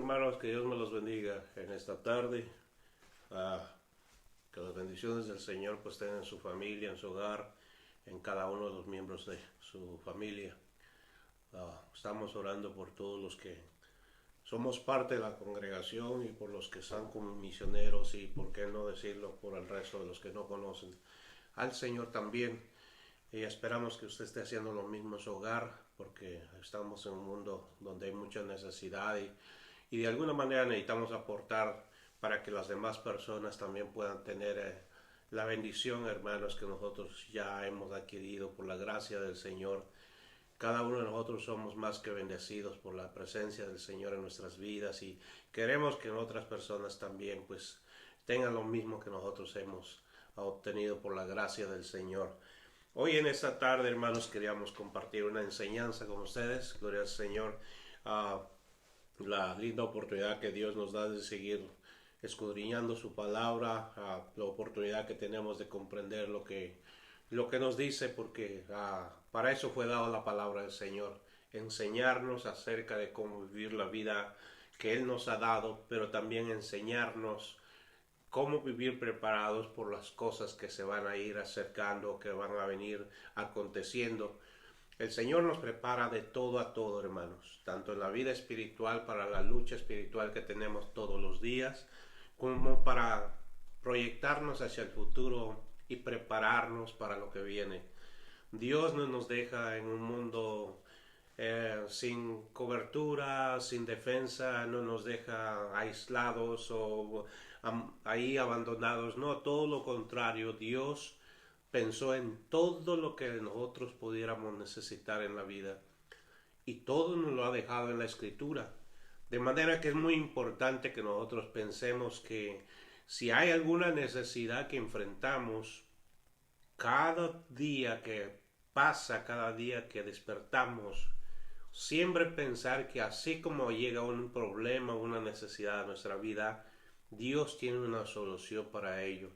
hermanos, que Dios me los bendiga en esta tarde. Que las bendiciones del Señor pues estén en su familia, en su hogar, en cada uno de los miembros de su familia. Estamos orando por todos los que somos parte de la congregación y por los que están como misioneros y, por qué no decirlo, por el resto de los que no conocen al Señor también. Y esperamos que usted esté haciendo lo mismo en su hogar, porque estamos en un mundo donde hay mucha necesidad y de alguna manera necesitamos aportar para que las demás personas también puedan tener la bendición, hermanos, que nosotros ya hemos adquirido por la gracia del Señor. Cada uno de nosotros somos más que bendecidos por la presencia del Señor en nuestras vidas y queremos que otras personas también pues tengan lo mismo que nosotros hemos obtenido por la gracia del Señor. Hoy en esta tarde, hermanos, queríamos compartir una enseñanza con ustedes. Gloria al Señor. La linda oportunidad que Dios nos da de seguir escudriñando su palabra, la oportunidad que tenemos de comprender lo que nos dice, porque para eso fue dada la palabra del Señor, enseñarnos acerca de cómo vivir la vida que Él nos ha dado, pero también enseñarnos cómo vivir preparados por las cosas que se van a ir acercando, que van a venir aconteciendo. El Señor nos prepara de todo a todo, hermanos, tanto en la vida espiritual, para la lucha espiritual que tenemos todos los días, como para proyectarnos hacia el futuro y prepararnos para lo que viene. Dios no nos deja en un mundo sin cobertura, sin defensa, no nos deja aislados o ahí abandonados. No, todo lo contrario. Dios pensó en todo lo que nosotros pudiéramos necesitar en la vida y todo nos lo ha dejado en la Escritura. De manera que es muy importante que nosotros pensemos que si hay alguna necesidad que enfrentamos, cada día que pasa, cada día que despertamos, siempre pensar que así como llega un problema, una necesidad a nuestra vida, Dios tiene una solución para ello.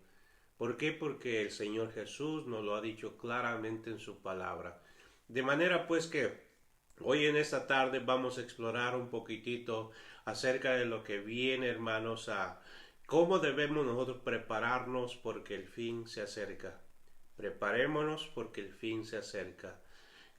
¿Por qué? Porque el Señor Jesús nos lo ha dicho claramente en su palabra. De manera pues que hoy en esta tarde vamos a explorar un poquitito acerca de lo que viene, hermanos, a cómo debemos nosotros prepararnos porque el fin se acerca. Preparémonos porque el fin se acerca.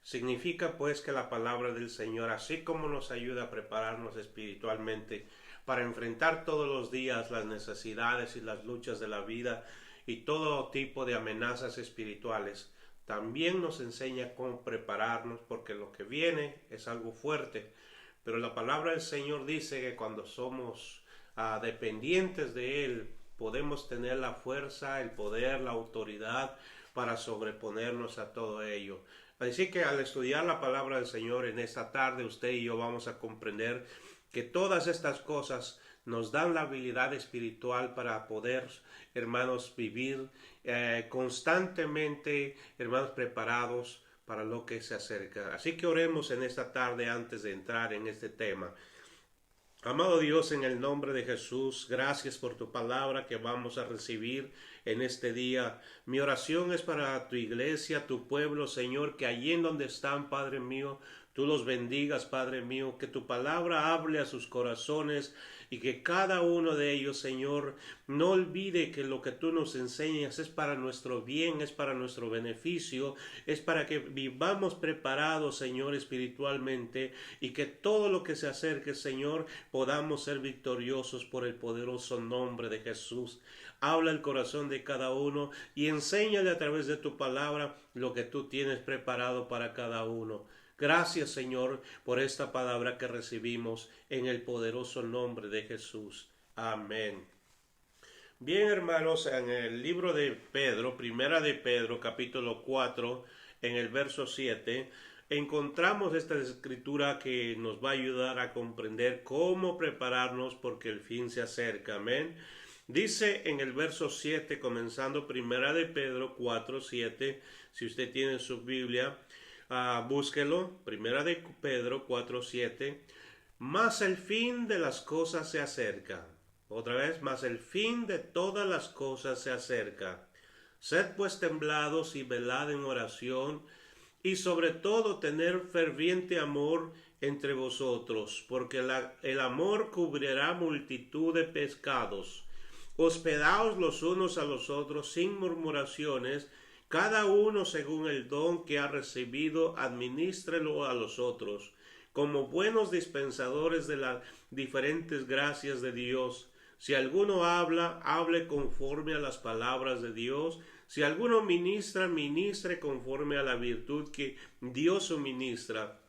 Significa pues que la palabra del Señor, así como nos ayuda a prepararnos espiritualmente para enfrentar todos los días las necesidades y las luchas de la vida y todo tipo de amenazas espirituales, también nos enseña cómo prepararnos porque lo que viene es algo fuerte. Pero la palabra del Señor dice que cuando somos dependientes de Él, podemos tener la fuerza, el poder, la autoridad para sobreponernos a todo ello. Así que al estudiar la palabra del Señor en esta tarde, usted y yo vamos a comprender que todas estas cosas nos dan la habilidad espiritual para poder, hermanos, vivir constantemente, hermanos, preparados para lo que se acerca. Así que oremos en esta tarde antes de entrar en este tema. Amado Dios, en el nombre de Jesús, gracias por tu palabra que vamos a recibir en este día. Mi oración es para tu iglesia, tu pueblo, Señor, que allí en donde están, Padre mío, tú los bendigas, Padre mío, que tu palabra hable a sus corazones y que cada uno de ellos, Señor, no olvide que lo que tú nos enseñas es para nuestro bien, es para nuestro beneficio, es para que vivamos preparados, Señor, espiritualmente y que todo lo que se acerque, Señor, podamos ser victoriosos por el poderoso nombre de Jesús. Habla el corazón de cada uno y enséñale a través de tu palabra lo que tú tienes preparado para cada uno. Gracias, Señor, por esta palabra que recibimos en el poderoso nombre de Jesús. Amén. Bien, hermanos, en el libro de Pedro, primera de Pedro, capítulo 4, en el verso 7, encontramos esta escritura que nos va a ayudar a comprender cómo prepararnos porque el fin se acerca. Amén. Dice en el verso 7, comenzando primera de Pedro 4, 7, si usted tiene su Biblia, búsquelo, primera de Pedro 4:7, mas el fin de las cosas se acerca. Otra vez, mas el fin de todas las cosas se acerca. Sed pues temblados y velad en oración, y sobre todo tener ferviente amor entre vosotros, porque el amor cubrirá multitud de pecados. Hospedaos los unos a los otros sin murmuraciones, cada uno según el don que ha recibido, administrelo a los otros, como buenos dispensadores de las diferentes gracias de Dios. Si alguno habla, hable conforme a las palabras de Dios. Si alguno ministra, ministre conforme a la virtud que Dios suministra,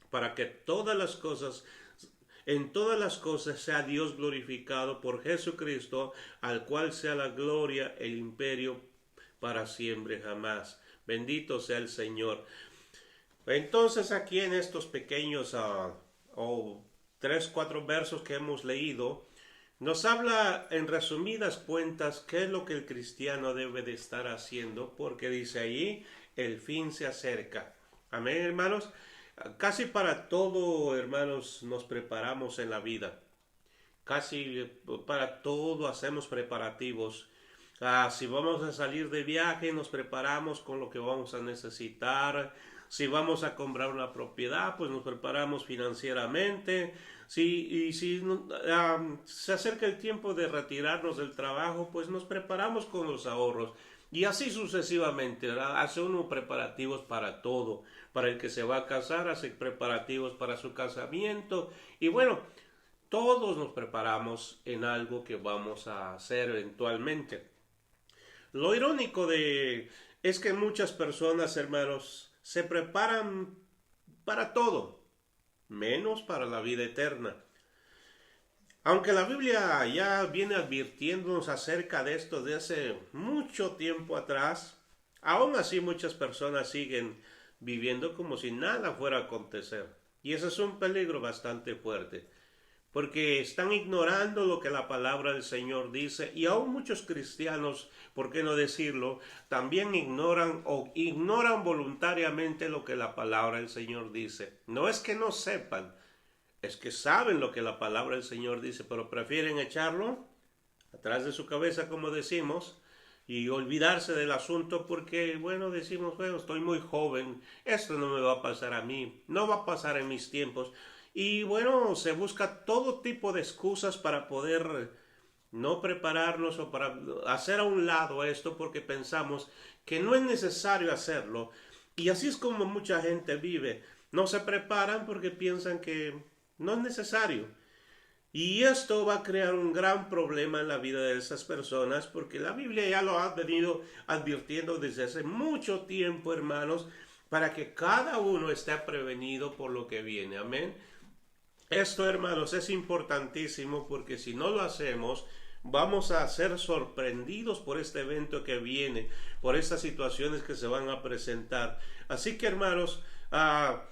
para que en todas las cosas sea Dios glorificado por Jesucristo, al cual sea la gloria, el imperio para siempre jamás. Bendito sea el Señor. Entonces aquí en estos pequeños 3-4 versos que hemos leído, nos habla en resumidas cuentas qué es lo que el cristiano debe de estar haciendo, porque dice ahí, el fin se acerca. Amén, hermanos. Casi para todo, hermanos, nos preparamos en la vida. Casi para todo hacemos preparativos. Si vamos a salir de viaje, nos preparamos con lo que vamos a necesitar. Si vamos a comprar una propiedad, pues nos preparamos financieramente. Si se acerca el tiempo de retirarnos del trabajo, pues nos preparamos con los ahorros. Y así sucesivamente, ¿verdad? Hace uno preparativos para todo. Para el que se va a casar, hace preparativos para su casamiento. Y bueno, todos nos preparamos en algo que vamos a hacer eventualmente. Lo irónico es que muchas personas, hermanos, se preparan para todo, menos para la vida eterna. Aunque la Biblia ya viene advirtiéndonos acerca de esto de hace mucho tiempo atrás, aún así muchas personas siguen viviendo como si nada fuera a acontecer. Y ese es un peligro bastante fuerte, porque están ignorando lo que la palabra del Señor dice, y aún muchos cristianos, por qué no decirlo, también ignoran voluntariamente lo que la palabra del Señor dice. No es que no sepan, es que saben lo que la palabra del Señor dice, pero prefieren echarlo atrás de su cabeza, como decimos, y olvidarse del asunto porque, bueno, decimos, bueno, estoy muy joven, esto no me va a pasar a mí, no va a pasar en mis tiempos. Y bueno, se busca todo tipo de excusas para poder no prepararnos o para hacer a un lado esto porque pensamos que no es necesario hacerlo. Y así es como mucha gente vive. No se preparan porque piensan que no es necesario. Y esto va a crear un gran problema en la vida de esas personas porque la Biblia ya lo ha venido advirtiendo desde hace mucho tiempo, hermanos, para que cada uno esté prevenido por lo que viene. Amén. Esto, hermanos, es importantísimo porque si no lo hacemos, vamos a ser sorprendidos por este evento que viene, por estas situaciones que se van a presentar. Así que, hermanos,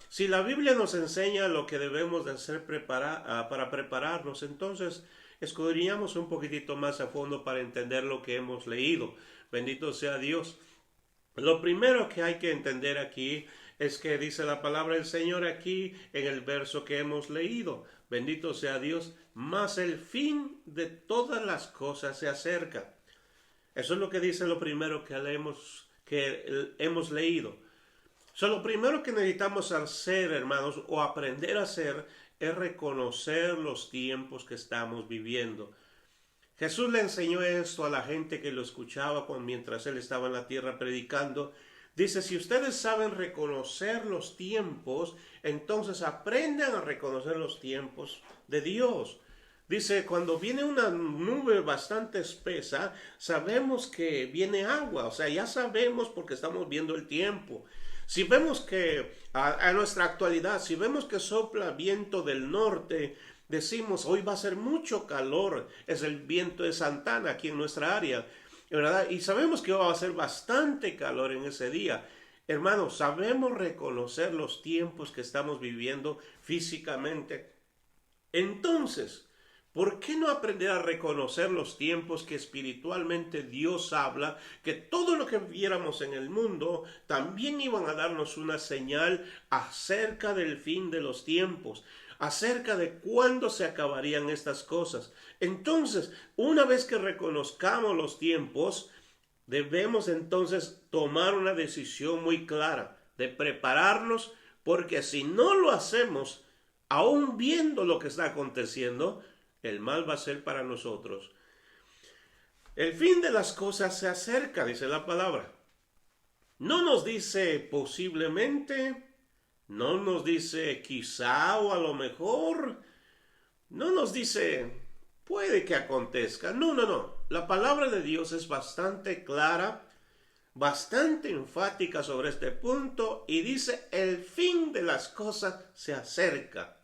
si la Biblia nos enseña lo que debemos de hacer para prepararnos, entonces escudriñamos un poquitito más a fondo para entender lo que hemos leído. Bendito sea Dios. Lo primero que hay que entender aquí es que dice la palabra del Señor aquí en el verso que hemos leído. Bendito sea Dios, mas el fin de todas las cosas se acerca. Eso es lo que dice lo primero que hemos leído. Lo primero que necesitamos hacer, hermanos, o aprender a hacer, es reconocer los tiempos que estamos viviendo. Jesús le enseñó esto a la gente que lo escuchaba mientras él estaba en la tierra predicando. Dice, si ustedes saben reconocer los tiempos, entonces aprendan a reconocer los tiempos de Dios. Dice, cuando viene una nube bastante espesa, sabemos que viene agua. O sea, ya sabemos porque estamos viendo el tiempo. Si vemos que a nuestra actualidad, si vemos que sopla viento del norte, decimos, hoy va a ser mucho calor. Es el viento de Santana aquí en nuestra área, ¿verdad? Y sabemos que va a ser bastante calor en ese día. Hermanos, sabemos reconocer los tiempos que estamos viviendo físicamente. Entonces, ¿por qué no aprender a reconocer los tiempos que espiritualmente Dios habla? Que todo lo que viéramos en el mundo también iban a darnos una señal acerca del fin de los tiempos, acerca de cuándo se acabarían estas cosas. Entonces, una vez que reconozcamos los tiempos, debemos entonces tomar una decisión muy clara de prepararnos, porque si no lo hacemos, Aún viendo lo que está aconteciendo, el mal va a ser para nosotros. El fin de las cosas se acerca, dice la palabra. No nos dice posiblemente, no nos dice quizá o a lo mejor, no nos dice puede que acontezca. No. La palabra de Dios es bastante clara, bastante enfática sobre este punto y dice el fin de las cosas se acerca.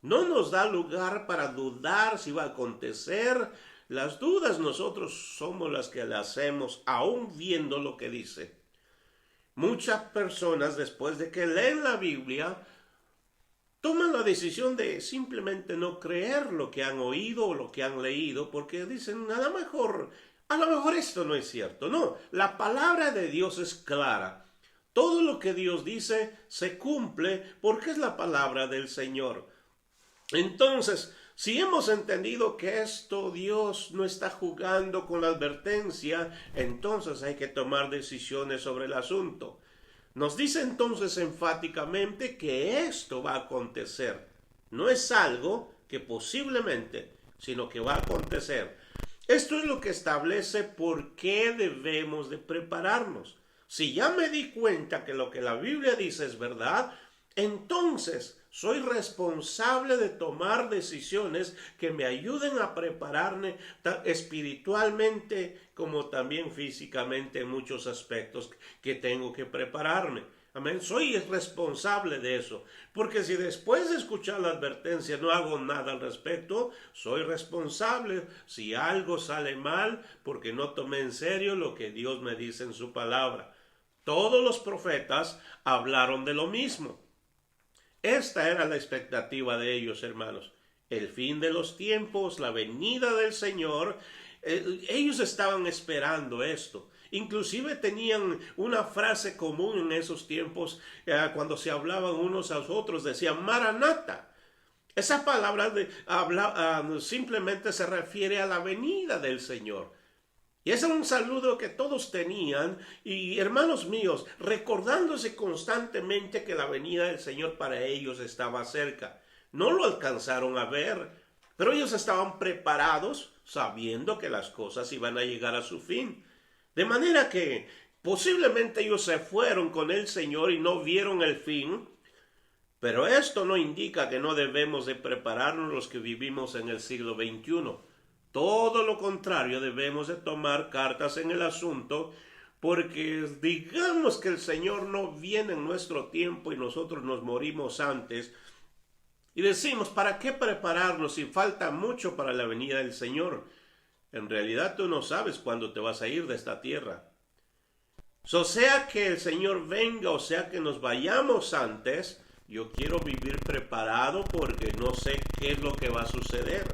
No nos da lugar para dudar si va a acontecer. Las dudas nosotros somos las que le hacemos aún viendo lo que dice. Muchas personas después de que leen la Biblia toman la decisión de simplemente no creer lo que han oído o lo que han leído porque dicen a lo mejor esto no es cierto. No, la palabra de Dios es clara. Todo lo que Dios dice se cumple porque es la palabra del Señor. Entonces, si hemos entendido que esto Dios no está jugando con la advertencia, entonces hay que tomar decisiones sobre el asunto. Nos dice entonces enfáticamente que esto va a acontecer. No es algo que posiblemente, sino que va a acontecer. Esto es lo que establece por qué debemos de prepararnos. Si ya me di cuenta que lo que la Biblia dice es verdad, entonces soy responsable de tomar decisiones que me ayuden a prepararme espiritualmente como también físicamente en muchos aspectos que tengo que prepararme. Amén. Soy responsable de eso. Porque si después de escuchar la advertencia no hago nada al respecto, soy responsable si algo sale mal porque no tomé en serio lo que Dios me dice en su palabra. Todos los profetas hablaron de lo mismo. Esta era la expectativa de ellos, hermanos. El fin de los tiempos, la venida del Señor. Ellos estaban esperando esto. Inclusive tenían una frase común en esos tiempos, cuando se hablaban unos a los otros, decían Maranata. Esa palabra simplemente se refiere a la venida del Señor. Y ese era un saludo que todos tenían, y hermanos míos, recordándose constantemente que la venida del Señor para ellos estaba cerca. No lo alcanzaron a ver, pero ellos estaban preparados, sabiendo que las cosas iban a llegar a su fin. De manera que posiblemente ellos se fueron con el Señor y no vieron el fin, pero esto no indica que no debemos de prepararnos los que vivimos en el siglo XXI. Todo lo contrario, debemos de tomar cartas en el asunto, porque digamos que el Señor no viene en nuestro tiempo y nosotros nos morimos antes, y decimos, ¿para qué prepararnos si falta mucho para la venida del Señor? En realidad tú no sabes cuándo te vas a ir de esta tierra. O sea que el Señor venga, o sea que nos vayamos antes, yo quiero vivir preparado porque no sé qué es lo que va a suceder.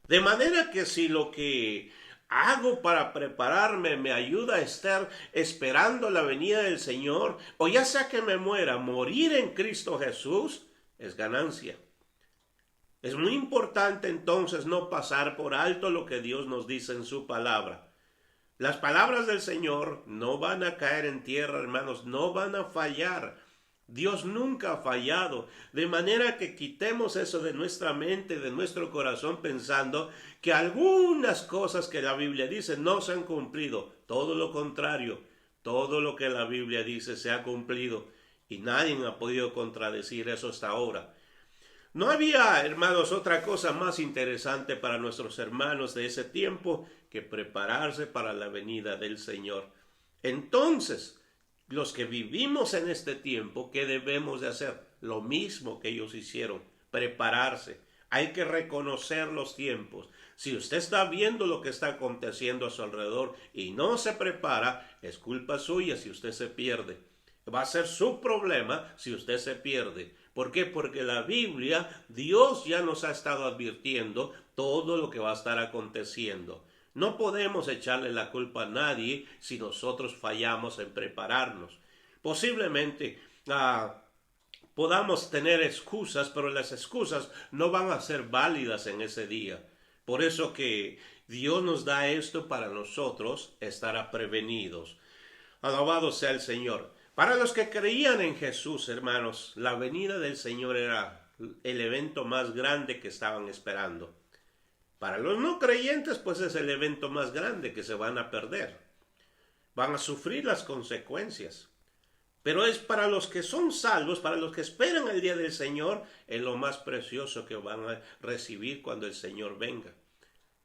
De manera que si lo que hago para prepararme me ayuda a estar esperando la venida del Señor, o ya sea que me muera, morir en Cristo Jesús, es ganancia. Es muy importante entonces no pasar por alto lo que Dios nos dice en su palabra. Las palabras del Señor no van a caer en tierra, hermanos, no van a fallar. Dios nunca ha fallado, de manera que quitemos eso de nuestra mente, de nuestro corazón, pensando que algunas cosas que la Biblia dice no se han cumplido. Todo lo contrario, todo lo que la Biblia dice se ha cumplido y nadie ha podido contradecir eso hasta ahora. No había, hermanos, otra cosa más interesante para nuestros hermanos de ese tiempo que prepararse para la venida del Señor. Entonces, los que vivimos en este tiempo, ¿qué debemos de hacer? Lo mismo que ellos hicieron, prepararse. Hay que reconocer los tiempos. Si usted está viendo lo que está aconteciendo a su alrededor y no se prepara, es culpa suya si usted se pierde. Va a ser su problema si usted se pierde. ¿Por qué? Porque la Biblia, Dios ya nos ha estado advirtiendo todo lo que va a estar aconteciendo. No podemos echarle la culpa a nadie si nosotros fallamos en prepararnos. Posiblemente podamos tener excusas, pero las excusas no van a ser válidas en ese día. Por eso que Dios nos da esto para nosotros estar prevenidos. Alabado sea el Señor. Para los que creían en Jesús, hermanos, la venida del Señor era el evento más grande que estaban esperando. Para los no creyentes, pues es el evento más grande que se van a perder. Van a sufrir las consecuencias. Pero es para los que son salvos, para los que esperan el día del Señor, es lo más precioso que van a recibir cuando el Señor venga.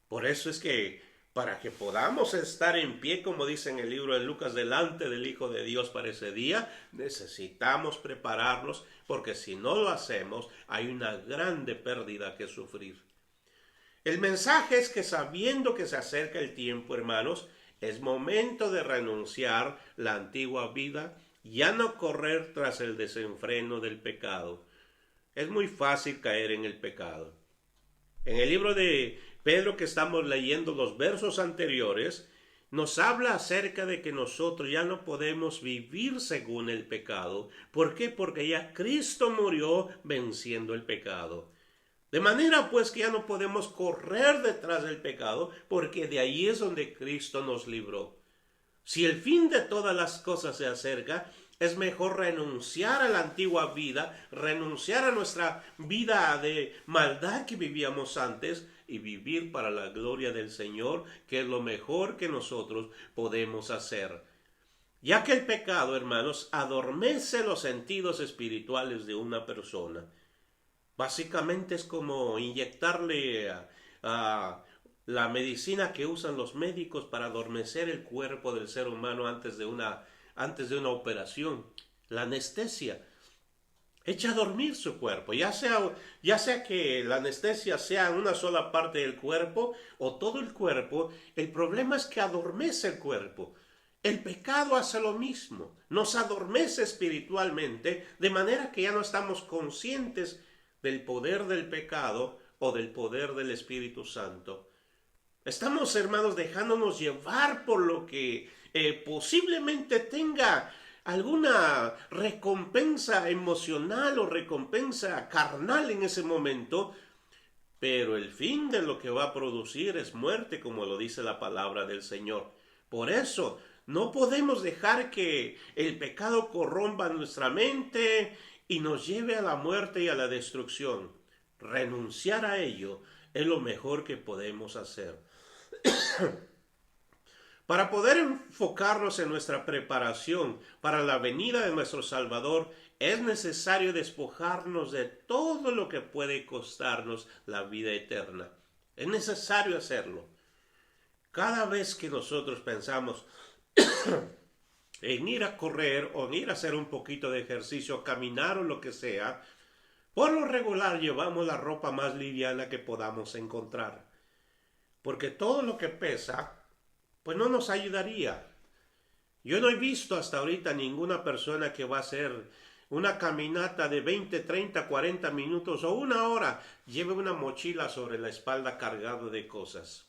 Por eso es que para que podamos estar en pie, como dice en el libro de Lucas, delante del Hijo de Dios para ese día, necesitamos prepararnos, porque si no lo hacemos, hay una grande pérdida que sufrir. El mensaje es que sabiendo que se acerca el tiempo, hermanos, es momento de renunciar la antigua vida, ya no correr tras el desenfreno del pecado. Es muy fácil caer en el pecado. En el libro de Pedro que estamos leyendo, los versos anteriores, nos habla acerca de que nosotros ya no podemos vivir según el pecado. ¿Por qué? Porque ya Cristo murió venciendo el pecado. De manera pues que ya no podemos correr detrás del pecado, porque de ahí es donde Cristo nos libró. Si el fin de todas las cosas se acerca, es mejor renunciar a la antigua vida, renunciar a nuestra vida de maldad que vivíamos antes y vivir para la gloria del Señor, que es lo mejor que nosotros podemos hacer. Ya que el pecado, hermanos, adormece los sentidos espirituales de una persona. Básicamente es como inyectarle a la medicina que usan los médicos para adormecer el cuerpo del ser humano antes de una operación. La anestesia echa a dormir su cuerpo, ya sea que la anestesia sea en una sola parte del cuerpo o todo el cuerpo. El problema es que adormece el cuerpo. El pecado hace lo mismo, nos adormece espiritualmente, de manera que ya no estamos conscientes del poder del pecado o del poder del Espíritu Santo. Estamos, hermanos, dejándonos llevar por lo que posiblemente tenga alguna recompensa emocional o recompensa carnal en ese momento, pero el fin de lo que va a producir es muerte, como lo dice la palabra del Señor. Por eso no podemos dejar que el pecado corrompa nuestra mente y nos lleve a la muerte y a la destrucción. Renunciar a ello es lo mejor que podemos hacer. Para poder enfocarnos en nuestra preparación para la venida de nuestro Salvador, es necesario despojarnos de todo lo que puede costarnos la vida eterna. Es necesario hacerlo. Cada vez que nosotros pensamos en ir a correr o en ir a hacer un poquito de ejercicio, caminar o lo que sea, por lo regular llevamos la ropa más liviana que podamos encontrar. Porque todo lo que pesa, pues no nos ayudaría. Yo no he visto hasta ahorita ninguna persona que va a hacer una caminata de 20, 30, 40 minutos o una hora, lleve una mochila sobre la espalda cargada de cosas.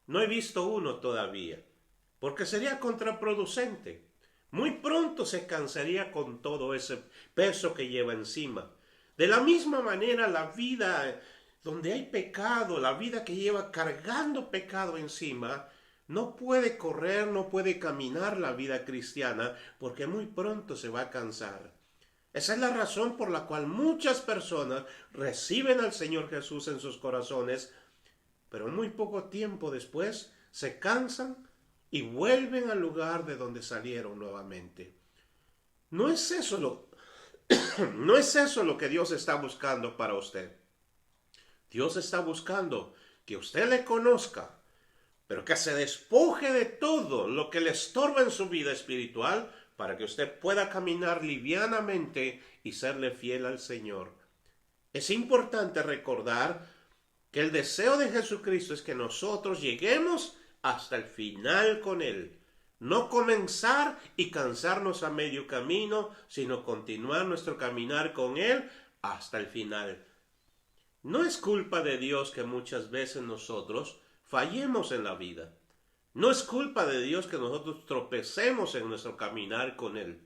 No he visto uno todavía, porque sería contraproducente. Muy pronto se cansaría con todo ese peso que lleva encima. De la misma manera, la vida donde hay pecado, la vida que lleva cargando pecado encima, no puede correr, no puede caminar la vida cristiana, porque muy pronto se va a cansar. Esa es la razón por la cual muchas personas reciben al Señor Jesús en sus corazones, pero muy poco tiempo después se cansan y vuelven al lugar de donde salieron nuevamente. No es eso lo que Dios está buscando para usted. Dios está buscando que usted le conozca, pero que se despoje de todo lo que le estorba en su vida espiritual para que usted pueda caminar livianamente y serle fiel al Señor. Es importante recordar que el deseo de Jesucristo es que nosotros lleguemos hasta el final con Él. No comenzar y cansarnos a medio camino, sino continuar nuestro caminar con Él hasta el final. No es culpa de Dios que muchas veces nosotros fallemos en la vida. No es culpa de Dios que nosotros tropecemos en nuestro caminar con Él.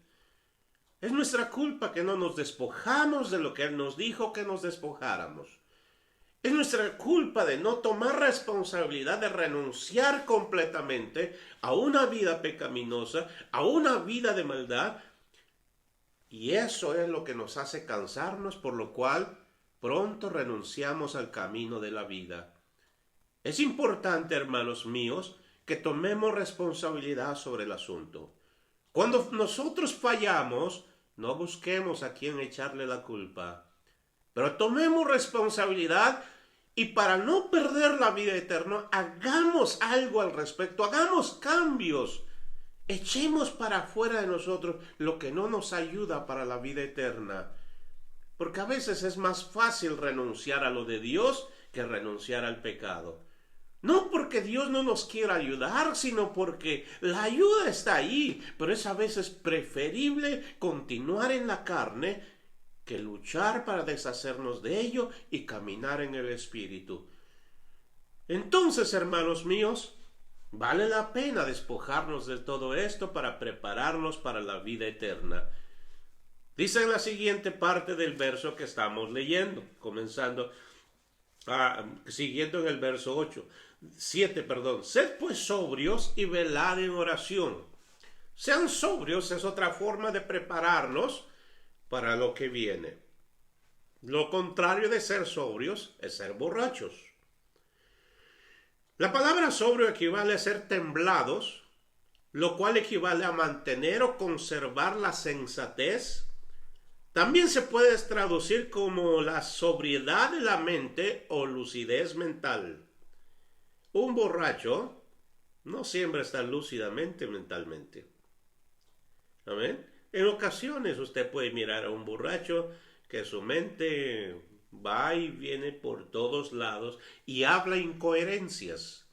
Es nuestra culpa que no nos despojamos de lo que Él nos dijo que nos despojáramos. Es nuestra culpa de no tomar responsabilidad de renunciar completamente a una vida pecaminosa, a una vida de maldad. Y eso es lo que nos hace cansarnos, por lo cual pronto renunciamos al camino de la vida. Es importante, hermanos míos, que tomemos responsabilidad sobre el asunto. Cuando nosotros fallamos, no busquemos a quien echarle la culpa, pero tomemos responsabilidad y para no perder la vida eterna, hagamos algo al respecto, hagamos cambios. Echemos para afuera de nosotros lo que no nos ayuda para la vida eterna. Porque a veces es más fácil renunciar a lo de Dios que renunciar al pecado. No porque Dios no nos quiera ayudar, sino porque la ayuda está ahí, pero es a veces preferible continuar en la carne que luchar para deshacernos de ello y caminar en el Espíritu. Entonces, hermanos míos, vale la pena despojarnos de todo esto para prepararnos para la vida eterna. Dice en la siguiente parte del verso que estamos leyendo, siguiendo en el verso 7, sed pues sobrios y velad en oración. Sean sobrios es otra forma de prepararnos para lo que viene. Lo contrario de ser sobrios es ser borrachos. La palabra sobrio equivale a ser temblados, lo cual equivale a mantener o conservar la sensatez. También se puede traducir como la sobriedad de la mente o lucidez mental. Un borracho no siempre está lúcidamente mentalmente. ¿Amén? En ocasiones usted puede mirar a un borracho que su mente va y viene por todos lados y habla incoherencias.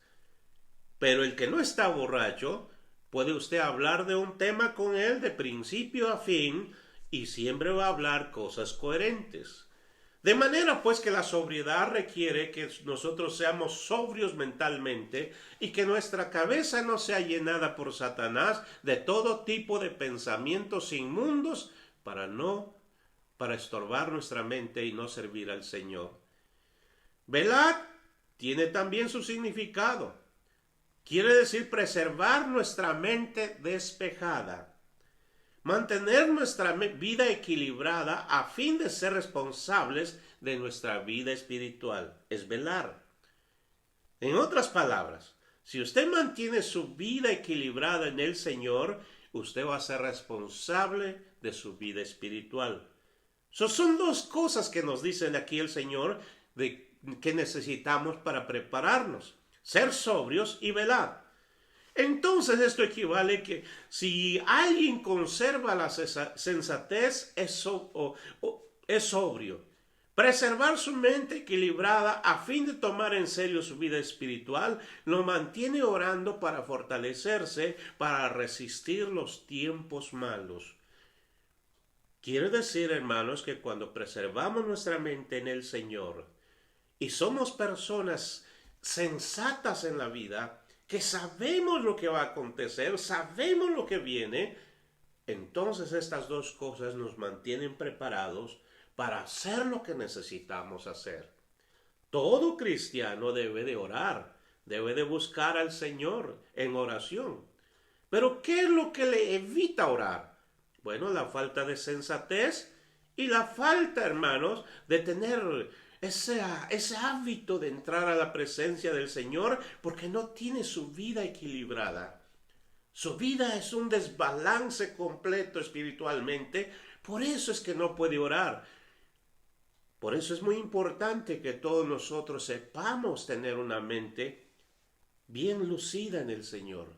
Pero el que no está borracho, puede usted hablar de un tema con él de principio a fin y siempre va a hablar cosas coherentes. De manera pues que la sobriedad requiere que nosotros seamos sobrios mentalmente y que nuestra cabeza no sea llenada por Satanás de todo tipo de pensamientos inmundos para estorbar nuestra mente y no servir al Señor. Velad tiene también su significado. Quiere decir preservar nuestra mente despejada. Mantener nuestra vida equilibrada a fin de ser responsables de nuestra vida espiritual es velar. En otras palabras, si usted mantiene su vida equilibrada en el Señor, usted va a ser responsable de su vida espiritual. Son dos cosas que nos dice aquí el Señor que necesitamos para prepararnos: ser sobrios y velar. Entonces esto equivale que si alguien conserva la sensatez es sobrio. Preservar su mente equilibrada a fin de tomar en serio su vida espiritual lo mantiene orando para fortalecerse, para resistir los tiempos malos. Quiere decir, hermanos, que cuando preservamos nuestra mente en el Señor y somos personas sensatas en la vida, que sabemos lo que va a acontecer, sabemos lo que viene, entonces estas dos cosas nos mantienen preparados para hacer lo que necesitamos hacer. Todo cristiano debe de orar, debe de buscar al Señor en oración. Pero ¿qué es lo que le evita orar? Bueno, la falta de sensatez y la falta, hermanos, de tener ese hábito de entrar a la presencia del Señor, porque no tiene su vida equilibrada. Su vida es un desbalance completo espiritualmente, por eso es que no puede orar. Por eso es muy importante que todos nosotros sepamos tener una mente bien lucida en el Señor.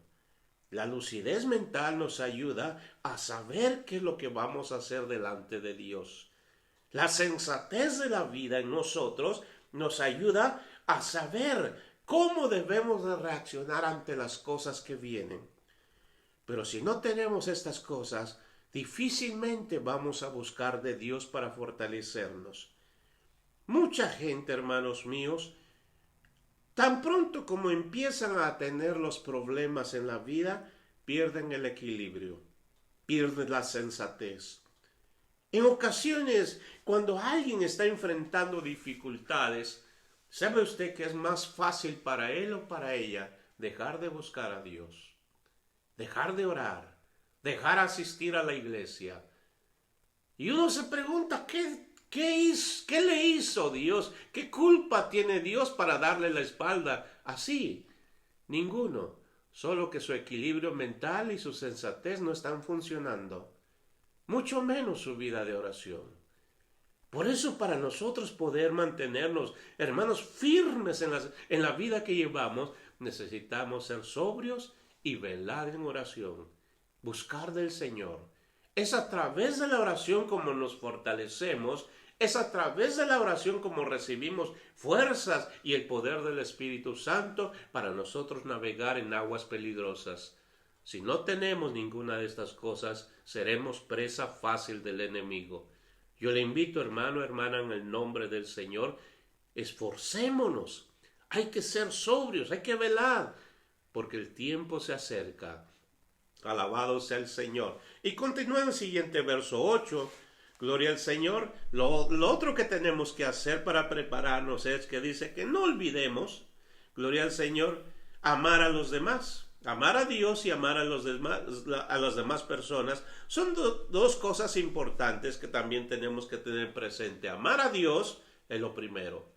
La lucidez mental nos ayuda a saber qué es lo que vamos a hacer delante de Dios. La sensatez de la vida en nosotros nos ayuda a saber cómo debemos de reaccionar ante las cosas que vienen. Pero si no tenemos estas cosas, difícilmente vamos a buscar de Dios para fortalecernos. Mucha gente, hermanos míos, tan pronto como empiezan a tener los problemas en la vida, pierden el equilibrio, pierden la sensatez. En ocasiones, cuando alguien está enfrentando dificultades, ¿sabe usted que es más fácil para él o para ella dejar de buscar a Dios? Dejar de orar, dejar asistir a la iglesia. Y uno se pregunta, ¿qué ¿Qué le hizo Dios? ¿Qué culpa tiene Dios para darle la espalda así? Ninguno. Solo que su equilibrio mental y su sensatez no están funcionando. Mucho menos su vida de oración. Por eso para nosotros poder mantenernos, hermanos, firmes en la vida que llevamos, necesitamos ser sobrios y velar en oración. Buscar del Señor. Es a través de la oración como nos fortalecemos. Es a través de la oración como recibimos fuerzas y el poder del Espíritu Santo para nosotros navegar en aguas peligrosas. Si no tenemos ninguna de estas cosas, seremos presa fácil del enemigo. Yo le invito, hermano, hermana, en el nombre del Señor, esforcémonos. Hay que ser sobrios, hay que velar, porque el tiempo se acerca. Alabado sea el Señor. Y continúa en el siguiente verso 8. Gloria al Señor. Lo otro que tenemos que hacer para prepararnos es que dice que no olvidemos, gloria al Señor, amar a los demás. Amar a Dios y amar a las demás personas son dos cosas importantes que también tenemos que tener presente. Amar a Dios es lo primero.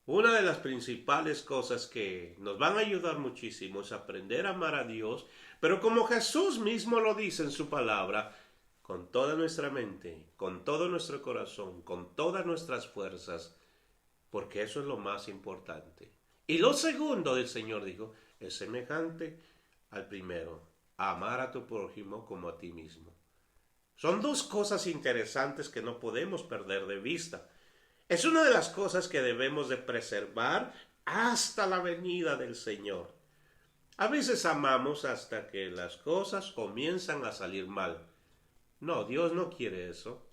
Una de las principales cosas que nos van a ayudar muchísimo es aprender a amar a Dios, pero como Jesús mismo lo dice en su palabra, con toda nuestra mente, con todo nuestro corazón, con todas nuestras fuerzas, porque eso es lo más importante. Y lo segundo, el Señor dijo, es semejante al primero, amar a tu prójimo como a ti mismo. Son dos cosas interesantes que no podemos perder de vista. Es una de las cosas que debemos de preservar hasta la venida del Señor. A veces amamos hasta que las cosas comienzan a salir mal. No, Dios no quiere eso.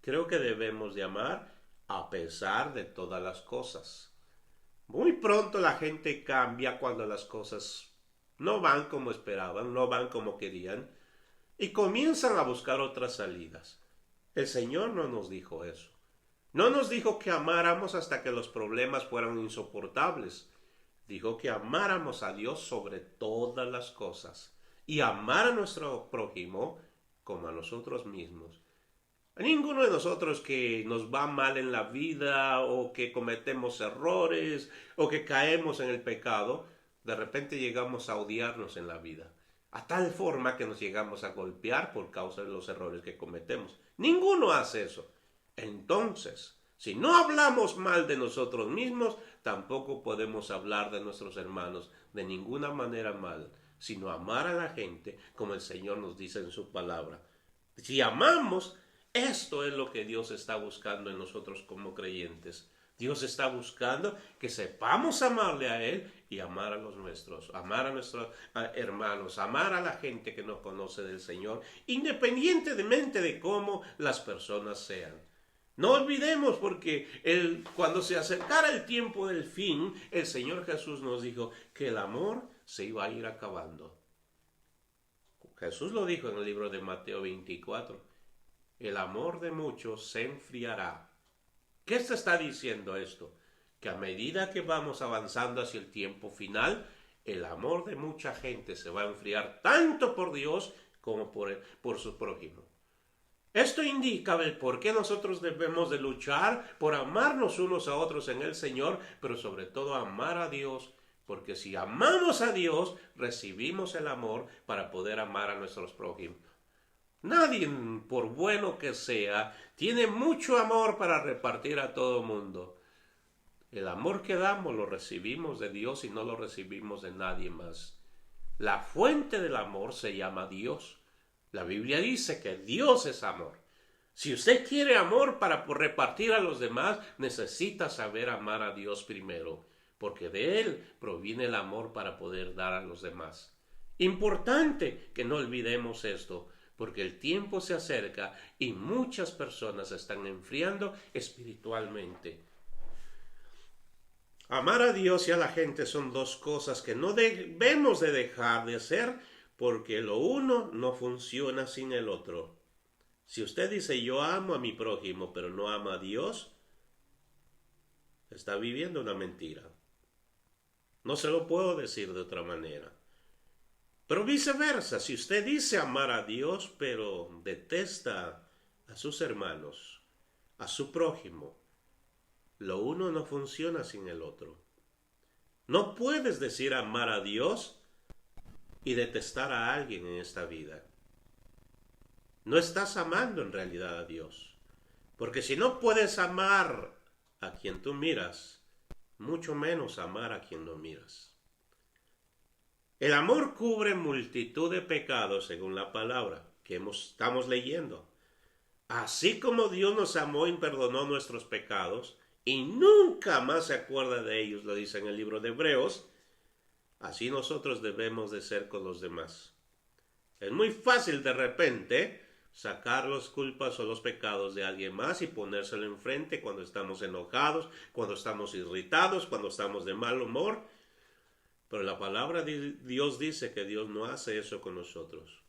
Creo que debemos de amar a pesar de todas las cosas. Muy pronto la gente cambia cuando las cosas no van como esperaban, no van como querían, y comienzan a buscar otras salidas. El Señor no nos dijo eso. No nos dijo que amáramos hasta que los problemas fueran insoportables. Dijo que amáramos a Dios sobre todas las cosas y amar a nuestro prójimo como a nosotros mismos. A ninguno de nosotros que nos va mal en la vida o que cometemos errores o que caemos en el pecado, de repente llegamos a odiarnos en la vida, a tal forma que nos llegamos a golpear por causa de los errores que cometemos. Ninguno hace eso. Entonces, si no hablamos mal de nosotros mismos, tampoco podemos hablar de nuestros hermanos de ninguna manera mal, sino amar a la gente como el Señor nos dice en su palabra. Si amamos, esto es lo que Dios está buscando en nosotros como creyentes. Dios está buscando que sepamos amarle a Él y amar a los nuestros, amar a nuestros hermanos, amar a la gente que no conoce del Señor, independientemente de cómo las personas sean. No olvidemos porque cuando se acercara el tiempo del fin, el Señor Jesús nos dijo que el amor se iba a ir acabando. Jesús lo dijo en el libro de Mateo 24. El amor de muchos se enfriará. ¿Qué se está diciendo esto? Que a medida que vamos avanzando hacia el tiempo final, el amor de mucha gente se va a enfriar tanto por Dios como por su prójimo. Esto indica el por qué nosotros debemos de luchar por amarnos unos a otros en el Señor, pero sobre todo amar a Dios, porque si amamos a Dios, recibimos el amor para poder amar a nuestros prójimos. Nadie, por bueno que sea, tiene mucho amor para repartir a todo mundo. El amor que damos lo recibimos de Dios y no lo recibimos de nadie más. La fuente del amor se llama Dios. La Biblia dice que Dios es amor. Si usted quiere amor para repartir a los demás, necesita saber amar a Dios primero, porque de Él proviene el amor para poder dar a los demás. Importante que no olvidemos esto, porque el tiempo se acerca y muchas personas se están enfriando espiritualmente. Amar a Dios y a la gente son dos cosas que no debemos de dejar de hacer, porque lo uno no funciona sin el otro. Si usted dice yo amo a mi prójimo pero no ama a Dios, está viviendo una mentira. No se lo puedo decir de otra manera. Pero viceversa, si usted dice amar a Dios pero detesta a sus hermanos, a su prójimo. Lo uno no funciona sin el otro. No puedes decir amar a Dios y detestar a alguien en esta vida. No estás amando en realidad a Dios. Porque si no puedes amar a quien tú miras, mucho menos amar a quien no miras. El amor cubre multitud de pecados según la palabra que estamos leyendo. Así como Dios nos amó y perdonó nuestros pecados y nunca más se acuerda de ellos, lo dice en el libro de Hebreos, así nosotros debemos de ser con los demás. Es muy fácil de repente sacar las culpas o los pecados de alguien más y ponérselo enfrente cuando estamos enojados, cuando estamos irritados, cuando estamos de mal humor. Pero la palabra de Dios dice que Dios no hace eso con nosotros.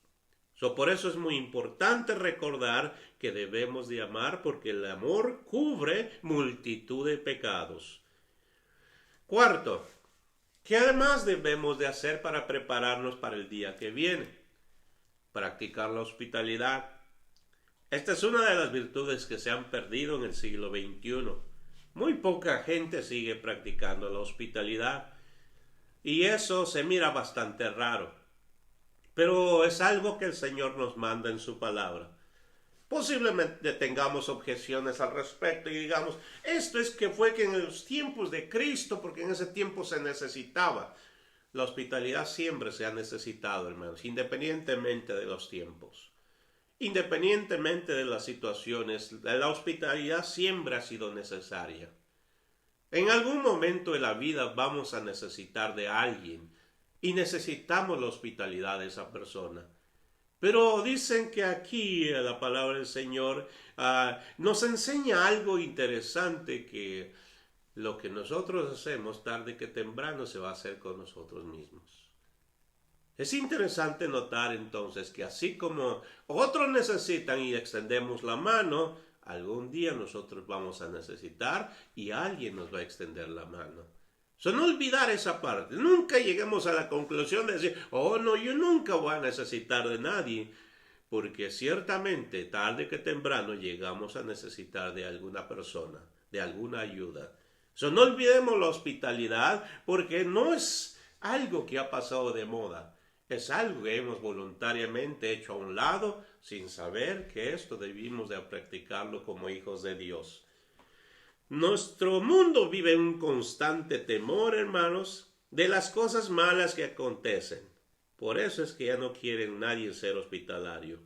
Por eso es muy importante recordar que debemos de amar, porque el amor cubre multitud de pecados. Cuarto, ¿qué además debemos de hacer para prepararnos para el día que viene? Practicar la hospitalidad. Esta es una de las virtudes que se han perdido en el siglo XXI. Muy poca gente sigue practicando la hospitalidad y eso se mira bastante raro. Pero es algo que el Señor nos manda en su palabra. Posiblemente tengamos objeciones al respecto y digamos, esto es que fue que en los tiempos de Cristo, porque en ese tiempo se necesitaba. La hospitalidad siempre se ha necesitado, hermanos, independientemente de los tiempos. Independientemente de las situaciones, la hospitalidad siempre ha sido necesaria. En algún momento de la vida vamos a necesitar de alguien y necesitamos la hospitalidad de esa persona. Pero dicen que aquí la palabra del Señor nos enseña algo interesante, que lo que nosotros hacemos tarde que temprano se va a hacer con nosotros mismos. Es interesante notar entonces que así como otros necesitan y extendemos la mano, algún día nosotros vamos a necesitar y alguien nos va a extender la mano. No olvidar esa parte. Nunca lleguemos a la conclusión de decir, oh no, yo nunca voy a necesitar de nadie. Porque ciertamente tarde que temprano llegamos a necesitar de alguna persona, de alguna ayuda. No olvidemos la hospitalidad, porque no es algo que ha pasado de moda. Es algo que hemos voluntariamente hecho a un lado sin saber que esto debimos de practicarlo como hijos de Dios. Nuestro mundo vive en un constante temor, hermanos, de las cosas malas que acontecen. Por eso es que ya no quieren nadie ser hospitalario.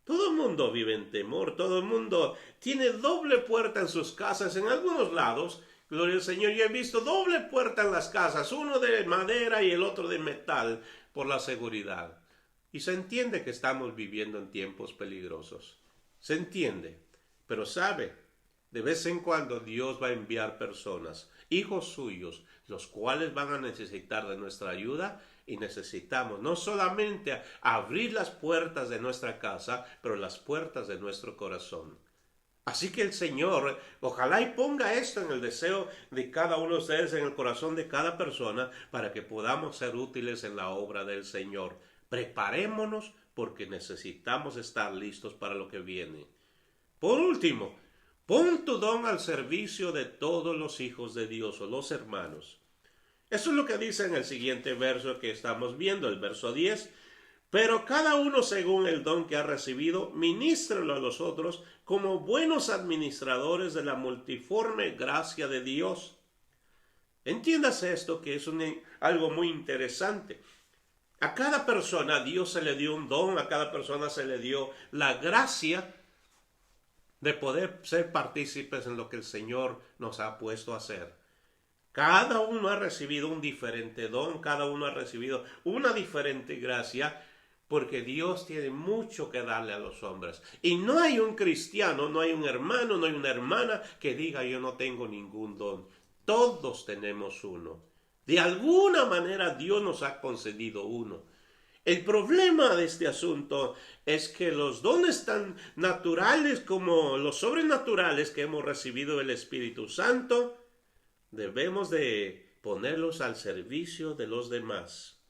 Todo el mundo vive en temor, todo el mundo tiene doble puerta en sus casas. En algunos lados, gloria al Señor, yo he visto doble puerta en las casas, uno de madera y el otro de metal, por la seguridad. Y se entiende que estamos viviendo en tiempos peligrosos. Se entiende, pero sabe, de vez en cuando Dios va a enviar personas, hijos suyos, los cuales van a necesitar de nuestra ayuda, y necesitamos no solamente abrir las puertas de nuestra casa, pero las puertas de nuestro corazón. Así que el Señor, ojalá y ponga esto en el deseo de cada uno de ustedes, en el corazón de cada persona, para que podamos ser útiles en la obra del Señor. Preparémonos, porque necesitamos estar listos para lo que viene. Por último, pon tu don al servicio de todos los hijos de Dios o los hermanos. Eso es lo que dice en el siguiente verso que estamos viendo, el verso 10. Pero cada uno según el don que ha recibido, ministrelo a los otros como buenos administradores de la multiforme gracia de Dios. Entiéndase esto, que es algo muy interesante. A cada persona Dios se le dio un don, a cada persona se le dio la gracia de poder ser partícipes en lo que el Señor nos ha puesto a hacer. Cada uno ha recibido un diferente don, cada uno ha recibido una diferente gracia, porque Dios tiene mucho que darle a los hombres. Y no hay un cristiano, no hay un hermano, no hay una hermana que diga yo no tengo ningún don. Todos tenemos uno. De alguna manera Dios nos ha concedido uno. El problema de este asunto es que los dones tan naturales como los sobrenaturales que hemos recibido del Espíritu Santo, debemos de ponerlos al servicio de los demás.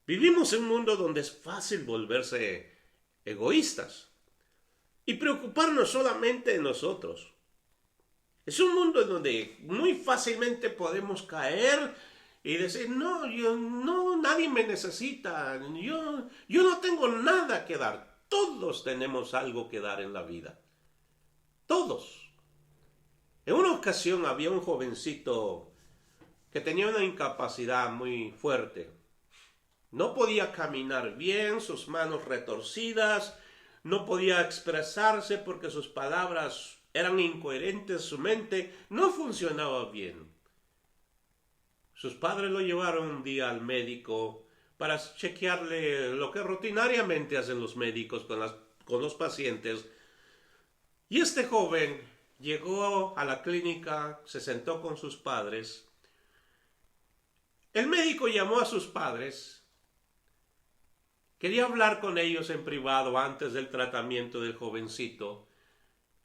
Vivimos en un mundo donde es fácil volverse egoístas. y preocuparnos solamente de nosotros. Es un mundo en donde muy fácilmente podemos caer y decir, no, nadie me necesita, yo no tengo nada que dar. Todos tenemos algo que dar en la vida. Todos. En una ocasión había un jovencito que tenía una incapacidad muy fuerte. No podía caminar bien, sus manos retorcidas, no podía expresarse porque sus palabras eran incoherentes, su mente no funcionaba bien. Sus padres lo llevaron un día al médico para chequearle lo que rutinariamente hacen los médicos con los pacientes. Y este joven llegó a la clínica, se sentó con sus padres. El médico llamó a sus padres. Quería hablar con ellos en privado antes del tratamiento del jovencito.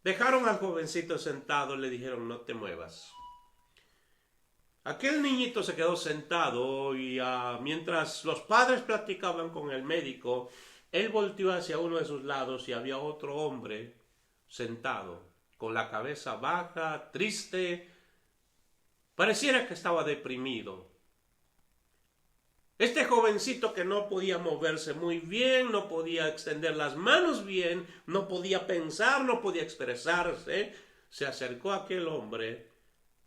Dejaron al jovencito sentado y le dijeron, no te muevas. Aquel niñito se quedó sentado y mientras los padres platicaban con el médico, él volteó hacia uno de sus lados y había otro hombre sentado, con la cabeza baja, triste. Pareciera que estaba deprimido. Este jovencito que no podía moverse muy bien, no podía extender las manos bien, no podía pensar, no podía expresarse, se acercó a aquel hombre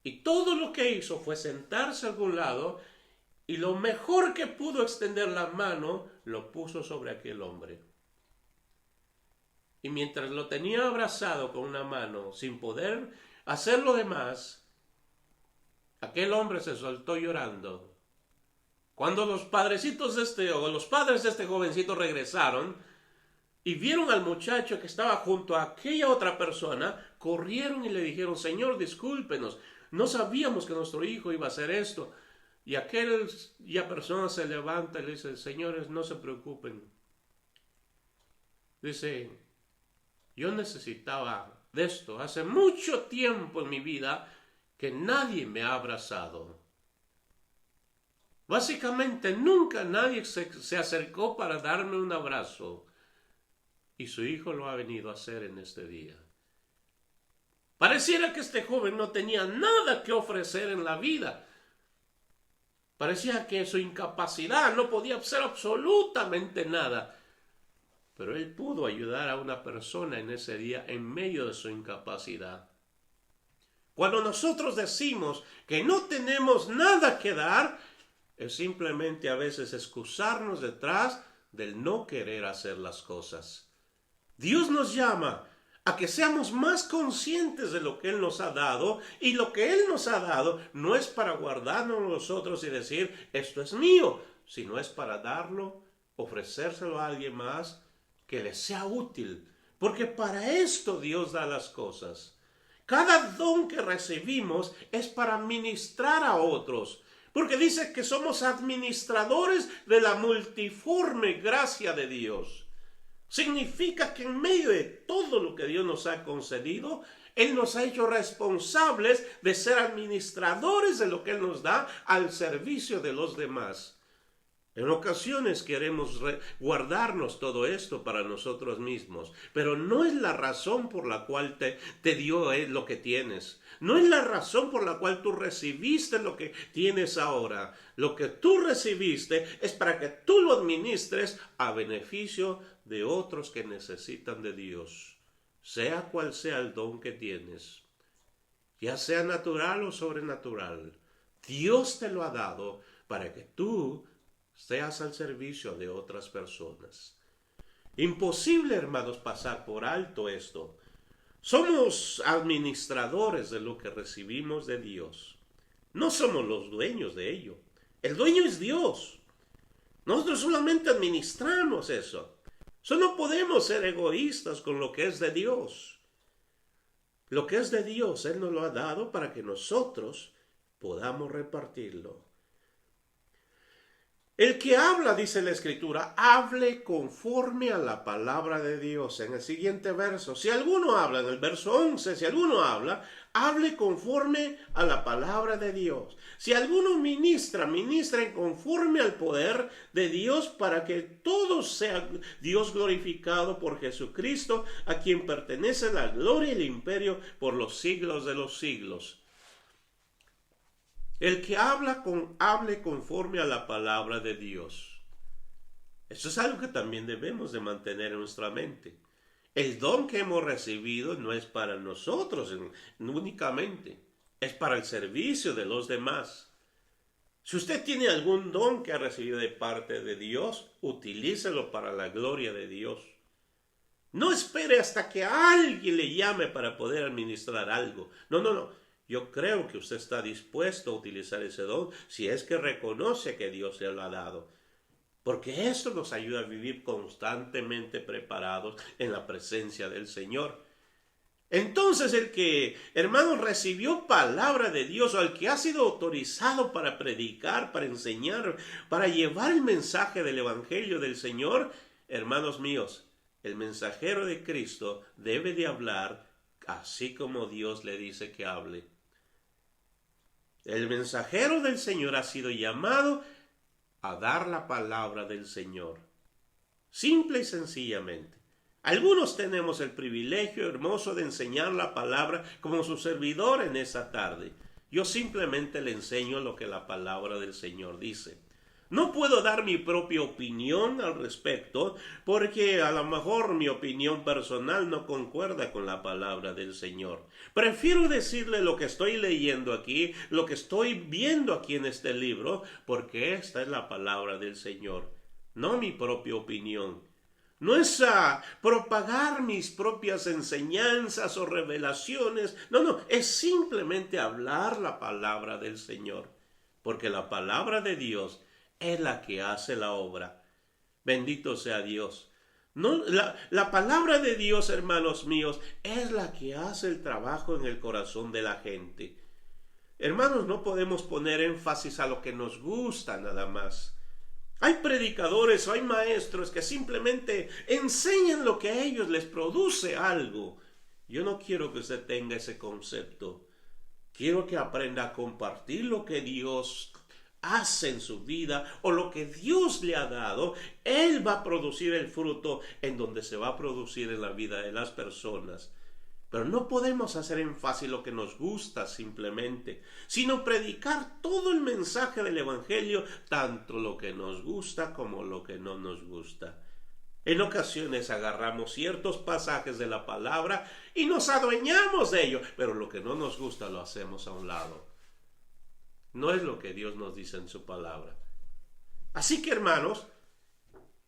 y todo lo que hizo fue sentarse a algún lado y lo mejor que pudo extender la mano lo puso sobre aquel hombre. Y mientras lo tenía abrazado con una mano sin poder hacer lo demás, aquel hombre se soltó llorando. Cuando los padres de este jovencito regresaron y vieron al muchacho que estaba junto a aquella otra persona, corrieron y le dijeron, Señor, discúlpenos, no sabíamos que nuestro hijo iba a hacer esto. Y aquella persona se levanta y le dice, señores, no se preocupen. Dice, yo necesitaba de esto hace mucho tiempo en mi vida que nadie me ha abrazado. Básicamente nunca nadie se acercó para darme un abrazo y su hijo lo ha venido a hacer en este día. Pareciera que este joven no tenía nada que ofrecer en la vida. Parecía que su incapacidad no podía hacer absolutamente nada. Pero él pudo ayudar a una persona en ese día en medio de su incapacidad. Cuando nosotros decimos que no tenemos nada que dar, es simplemente a veces excusarnos detrás del no querer hacer las cosas. Dios nos llama a que seamos más conscientes de lo que Él nos ha dado, y lo que Él nos ha dado no es para guardarnos nosotros y decir, esto es mío, sino es para darlo, ofrecérselo a alguien más que le sea útil, porque para esto Dios da las cosas. Cada don que recibimos es para ministrar a otros, porque dice que somos administradores de la multiforme gracia de Dios. Significa que en medio de todo lo que Dios nos ha concedido, Él nos ha hecho responsables de ser administradores de lo que Él nos da al servicio de los demás. En ocasiones queremos guardarnos todo esto para nosotros mismos, pero no es la razón por la cual te dio lo que tienes. No es la razón por la cual tú recibiste lo que tienes ahora. Lo que tú recibiste es para que tú lo administres a beneficio de otros que necesitan de Dios, sea cual sea el don que tienes, ya sea natural o sobrenatural. Dios te lo ha dado para que tú seas al servicio de otras personas. Imposible, hermanos, pasar por alto esto. Somos administradores de lo que recibimos de Dios. No somos los dueños de ello. El dueño es Dios. Nosotros solamente administramos eso. Solo podemos ser egoístas con lo que es de Dios. Lo que es de Dios, Él nos lo ha dado para que nosotros podamos repartirlo. El que habla, dice la Escritura, hable conforme a la palabra de Dios. En el siguiente verso, si alguno habla, en el verso 11, si alguno habla, hable conforme a la palabra de Dios. Si alguno ministra, ministra conforme al poder de Dios para que todo sea Dios glorificado por Jesucristo, a quien pertenece la gloria y el imperio por los siglos de los siglos. El que hable conforme a la palabra de Dios. Eso es algo que también debemos de mantener en nuestra mente. El don que hemos recibido no es para nosotros únicamente, es para el servicio de los demás. Si usted tiene algún don que ha recibido de parte de Dios, utilícelo para la gloria de Dios. No espere hasta que alguien le llame para poder administrar algo. No. Yo creo que usted está dispuesto a utilizar ese don si es que reconoce que Dios se lo ha dado. Porque esto nos ayuda a vivir constantemente preparados en la presencia del Señor. Entonces el que, hermanos, recibió palabra de Dios o el que ha sido autorizado para predicar, para enseñar, para llevar el mensaje del Evangelio del Señor, hermanos míos, el mensajero de Cristo debe de hablar así como Dios le dice que hable. El mensajero del Señor ha sido llamado a dar la palabra del Señor. Simple y sencillamente. Algunos tenemos el privilegio hermoso de enseñar la palabra como su servidor en esta tarde. Yo simplemente le enseño lo que la palabra del Señor dice. No puedo dar mi propia opinión al respecto porque a lo mejor mi opinión personal no concuerda con la palabra del Señor. Prefiero decirle lo que estoy leyendo aquí, lo que estoy viendo aquí en este libro, porque esta es la palabra del Señor, no mi propia opinión. No es a propagar mis propias enseñanzas o revelaciones. No, es simplemente hablar la palabra del Señor, porque la palabra de Dios es la que hace la obra. Bendito sea Dios. No, la palabra de Dios, hermanos míos, es la que hace el trabajo en el corazón de la gente. Hermanos, no podemos poner énfasis a lo que nos gusta nada más. Hay predicadores o hay maestros que simplemente enseñan lo que a ellos les produce algo. Yo no quiero que usted tenga ese concepto. Quiero que aprenda a compartir lo que Dios hace en su vida o lo que Dios le ha dado. Él va a producir el fruto en donde se va a producir en la vida de las personas. Pero no podemos hacer énfasis lo que nos gusta simplemente, sino predicar todo el mensaje del Evangelio, tanto lo que nos gusta como lo que no nos gusta. En ocasiones agarramos ciertos pasajes de la palabra y nos adueñamos de ello, pero lo que no nos gusta lo hacemos a un lado. No es lo que Dios nos dice en su palabra. Así que, hermanos,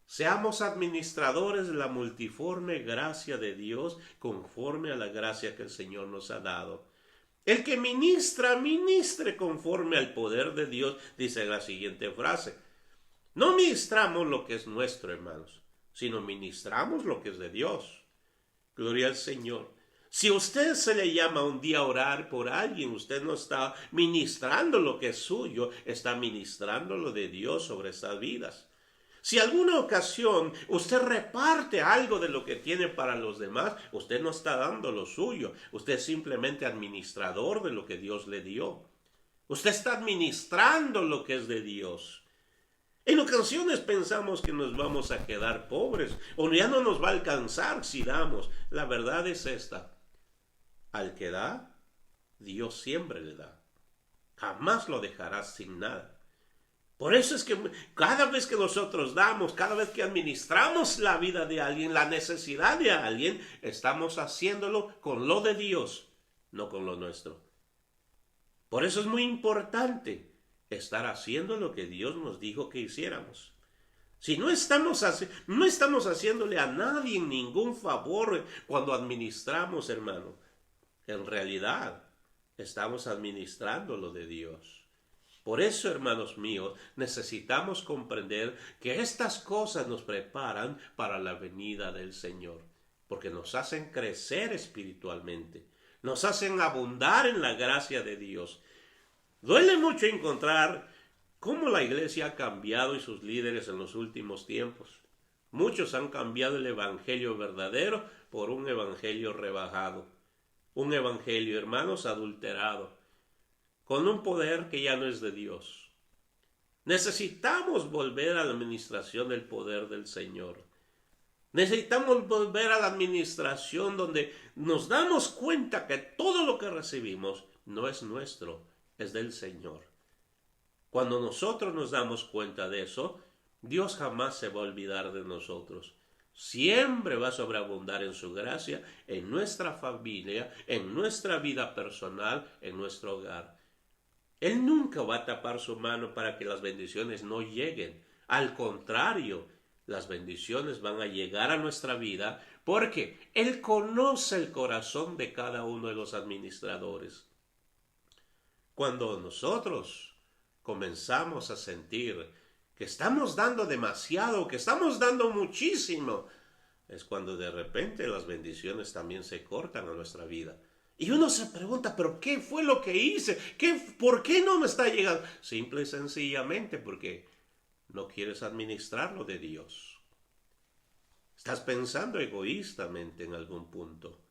seamos administradores de la multiforme gracia de Dios conforme a la gracia que el Señor nos ha dado. El que ministra, ministre conforme al poder de Dios, dice la siguiente frase. No ministramos lo que es nuestro, hermanos, sino ministramos lo que es de Dios. Gloria al Señor. Si usted se le llama un día a orar por alguien, usted no está ministrando lo que es suyo, está ministrando lo de Dios sobre estas vidas. Si alguna ocasión usted reparte algo de lo que tiene para los demás, usted no está dando lo suyo, usted es simplemente administrador de lo que Dios le dio. Usted está administrando lo que es de Dios. En ocasiones pensamos que nos vamos a quedar pobres o ya no nos va a alcanzar si damos. La verdad es esta. Al que da, Dios siempre le da. Jamás lo dejará sin nada. Por eso es que cada vez que nosotros damos, cada vez que administramos la vida de alguien, la necesidad de alguien, estamos haciéndolo con lo de Dios, no con lo nuestro. Por eso es muy importante estar haciendo lo que Dios nos dijo que hiciéramos. Si no estamos haciéndole a nadie ningún favor cuando administramos, hermano, en realidad estamos administrando lo de Dios. Por eso, hermanos míos, necesitamos comprender que estas cosas nos preparan para la venida del Señor, porque nos hacen crecer espiritualmente, nos hacen abundar en la gracia de Dios. Duele mucho encontrar cómo la iglesia ha cambiado y sus líderes en los últimos tiempos. Muchos han cambiado el evangelio verdadero por un evangelio rebajado. Un evangelio, hermanos, adulterado, con un poder que ya no es de Dios. Necesitamos volver a la administración del poder del Señor. Necesitamos volver a la administración donde nos damos cuenta que todo lo que recibimos no es nuestro, es del Señor. Cuando nosotros nos damos cuenta de eso, Dios jamás se va a olvidar de nosotros. Siempre va a sobreabundar en su gracia, en nuestra familia, en nuestra vida personal, en nuestro hogar. Él nunca va a tapar su mano para que las bendiciones no lleguen. Al contrario, las bendiciones van a llegar a nuestra vida porque Él conoce el corazón de cada uno de los administradores. Cuando nosotros comenzamos a sentir que estamos dando demasiado, que estamos dando muchísimo, es cuando de repente las bendiciones también se cortan a nuestra vida. Y uno se pregunta, ¿pero qué fue lo que hice? ¿Por qué no me está llegando? Simple y sencillamente porque no quieres administrar lo de Dios. Estás pensando egoístamente en algún punto.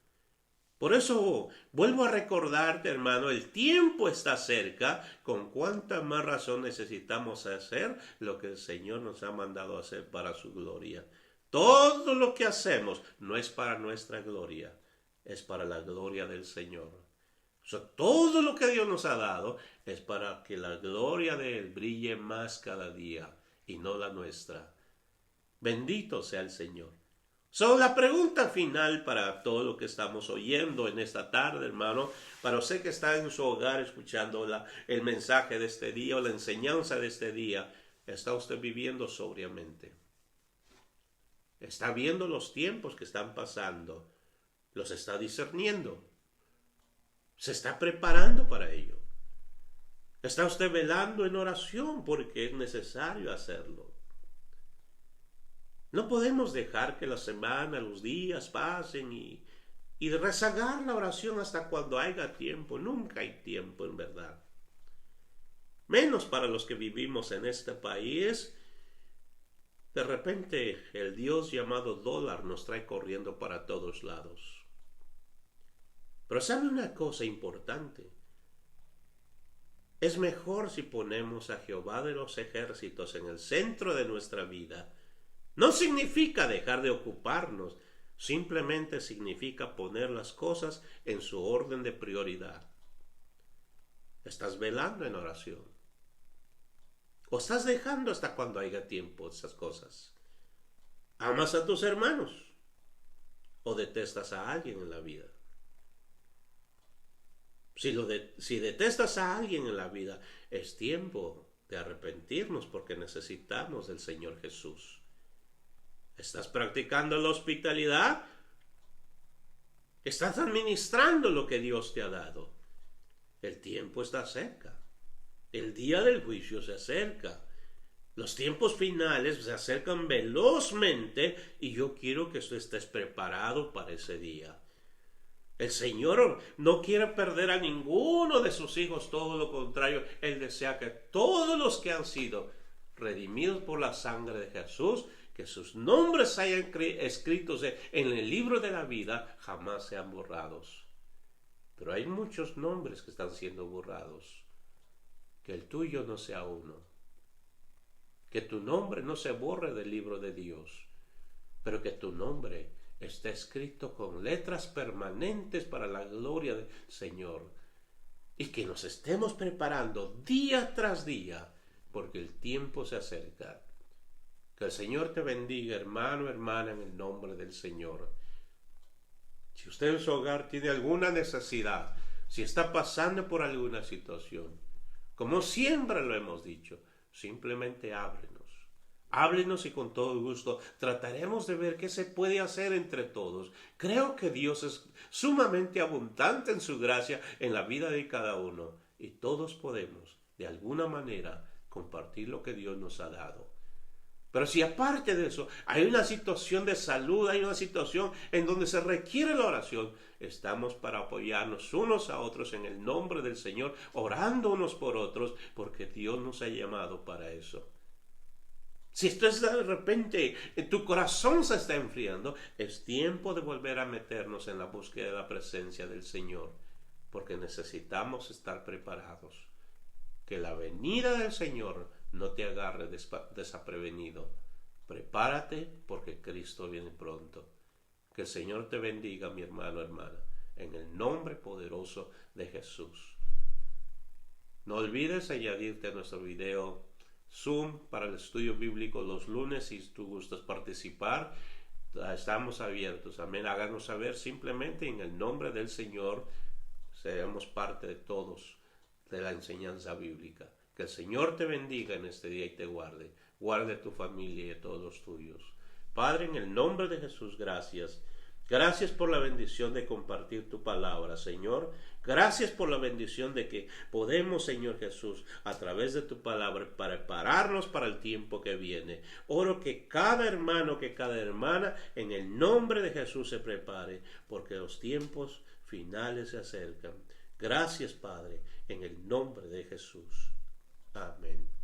Por eso vuelvo a recordarte, hermano, el tiempo está cerca. Con cuánta más razón necesitamos hacer lo que el Señor nos ha mandado hacer para su gloria. Todo lo que hacemos no es para nuestra gloria, es para la gloria del Señor. Todo lo que Dios nos ha dado es para que la gloria de Él brille más cada día y no la nuestra. Bendito sea el Señor. La pregunta final para todo lo que estamos oyendo en esta tarde, hermano, para usted que está en su hogar escuchando el mensaje de este día o la enseñanza de este día, ¿está usted viviendo sobriamente? ¿Está viendo los tiempos que están pasando? ¿Los está discerniendo? ¿Se está preparando para ello? ¿Está usted velando en oración porque es necesario hacerlo? No podemos dejar que la semana, los días pasen y rezagar la oración hasta cuando haya tiempo. Nunca hay tiempo, en verdad. Menos para los que vivimos en este país. De repente el Dios llamado dólar nos trae corriendo para todos lados. Pero ¿sabe una cosa importante? Es mejor si ponemos a Jehová de los ejércitos en el centro de nuestra vida. No significa dejar de ocuparnos, simplemente significa poner las cosas en su orden de prioridad. ¿Estás velando en oración? ¿O estás dejando hasta cuando haya tiempo esas cosas? ¿Amas a tus hermanos? ¿O detestas a alguien en la vida? Si detestas a alguien en la vida, es tiempo de arrepentirnos porque necesitamos del Señor Jesús. ¿Estás practicando la hospitalidad? ¿Estás administrando lo que Dios te ha dado? El tiempo está cerca. El día del juicio se acerca. Los tiempos finales se acercan velozmente y yo quiero que tú estés preparado para ese día. El Señor no quiere perder a ninguno de sus hijos, todo lo contrario. Él desea que todos los que han sido redimidos por la sangre de Jesús, que sus nombres hayan escritos en el libro de la vida, jamás sean borrados. Pero hay muchos nombres que están siendo borrados. Que el tuyo no sea uno. Que tu nombre no se borre del libro de Dios, pero que tu nombre esté escrito con letras permanentes para la gloria del Señor. Y que nos estemos preparando día tras día, porque el tiempo se acerca. Que el Señor te bendiga, hermano, hermana, en el nombre del Señor. Si usted en su hogar tiene alguna necesidad, si está pasando por alguna situación, como siempre lo hemos dicho, simplemente háblenos. Háblenos y con todo gusto trataremos de ver qué se puede hacer entre todos. Creo que Dios es sumamente abundante en su gracia en la vida de cada uno y todos podemos, de alguna manera, compartir lo que Dios nos ha dado. Pero si aparte de eso hay una situación de salud, hay una situación en donde se requiere la oración, estamos para apoyarnos unos a otros en el nombre del Señor, orando unos por otros, porque Dios nos ha llamado para eso. Si esto es de repente, tu corazón se está enfriando, es tiempo de volver a meternos en la búsqueda de la presencia del Señor, porque necesitamos estar preparados. Que la venida del Señor no te agarre desaprevenido. Prepárate porque Cristo viene pronto. Que el Señor te bendiga, mi hermano, hermana, en el nombre poderoso de Jesús. No olvides añadirte a nuestro video Zoom para el estudio bíblico los lunes. Si tú gustas participar, estamos abiertos. Amén. Háganos saber simplemente en el nombre del Señor. Seremos parte de todos de la enseñanza bíblica. Que el Señor te bendiga en este día y te guarde. Guarde a tu familia y a todos los tuyos. Padre, en el nombre de Jesús, gracias. Gracias por la bendición de compartir tu palabra, Señor. Gracias por la bendición de que podemos, Señor Jesús, a través de tu palabra, prepararnos para el tiempo que viene. Oro que cada hermano, que cada hermana, en el nombre de Jesús se prepare, porque los tiempos finales se acercan. Gracias, Padre, en el nombre de Jesús. Amén.